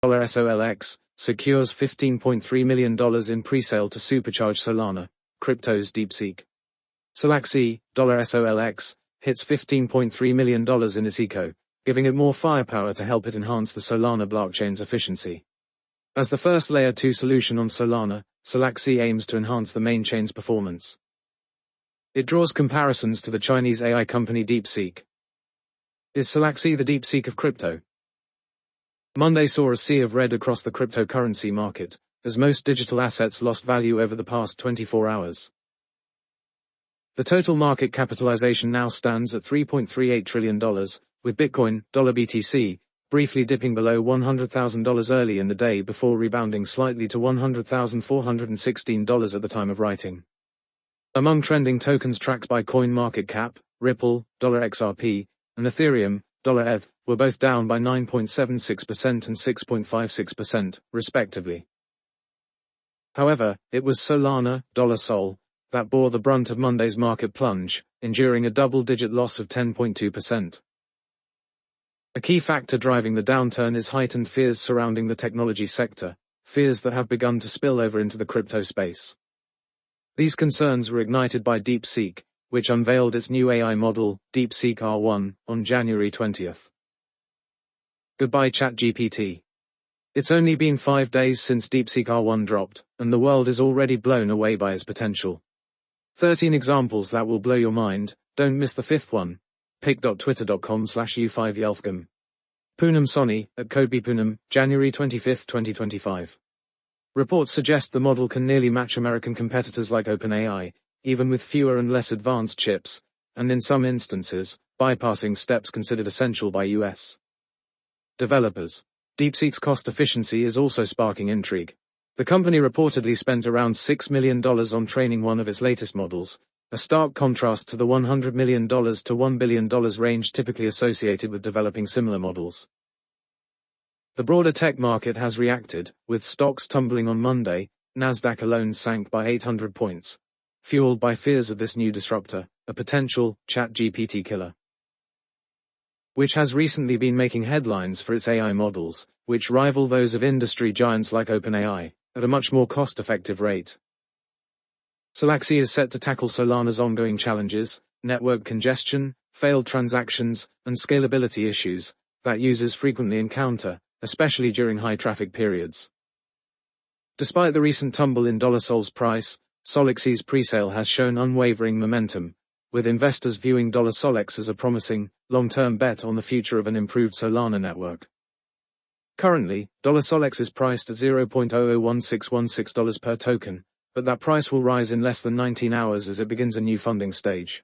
SOLX, secures $15.3 million in presale to Supercharge Solana, crypto's DeepSeek. Solaxy, $SOLX, hits $15.3 million in its eco, giving it more firepower to help it enhance the Solana blockchain's efficiency. As the first Layer 2 solution on Solana, Solaxy aims to enhance the main chain's performance. It draws comparisons to the Chinese AI company DeepSeek. Is Solaxy the DeepSeek of crypto? Monday saw a sea of red across the cryptocurrency market, as most digital assets lost value over the past 24 hours. The total market capitalization now stands at $3.38 trillion, with Bitcoin, $BTC, briefly dipping below $100,000 early in the day before rebounding slightly to $100,416 at the time of writing. Among trending tokens tracked by CoinMarketCap, Ripple, $XRP, and Ethereum, $ETH, were both down by 9.76% and 6.56%, respectively. However, it was Solana, $SOL, that bore the brunt of Monday's market plunge, enduring a double-digit loss of 10.2%. A key factor driving the downturn is heightened fears surrounding the technology sector, fears that have begun to spill over into the crypto space. These concerns were ignited by DeepSeek, which unveiled its new AI model, DeepSeek R1, on January 20th. Goodbye ChatGPT. It's only been 5 days since DeepSeek R1 dropped, and the world is already blown away by its potential. 13 examples that will blow your mind, don't miss the fifth one. pic.twitter.com/u5yelfgam. Poonam Soni, at CodeBePoonam, January 25, 2025. Reports suggest the model can nearly match American competitors like OpenAI, even with fewer and less advanced chips, and in some instances, bypassing steps considered essential by US developers. DeepSeek's cost efficiency is also sparking intrigue. The company reportedly spent around $6 million on training one of its latest models, a stark contrast to the $100 million to $1 billion range typically associated with developing similar models. The broader tech market has reacted, with stocks tumbling on Monday. Nasdaq alone sank by 800 points, fueled by fears of this new disruptor, a potential ChatGPT killer, which has recently been making headlines for its AI models, which rival those of industry giants like OpenAI, at a much more cost-effective rate. Solaxy is set to tackle Solana's ongoing challenges, network congestion, failed transactions, and scalability issues that users frequently encounter, especially during high-traffic periods. Despite the recent tumble in $SOL's price, Solaxy's presale has shown unwavering momentum, with investors viewing $SOLX as a promising, long-term bet on the future of an improved Solana network. Currently, $SOLX is priced at $0.001616 per token, but that price will rise in less than 19 hours as it begins a new funding stage.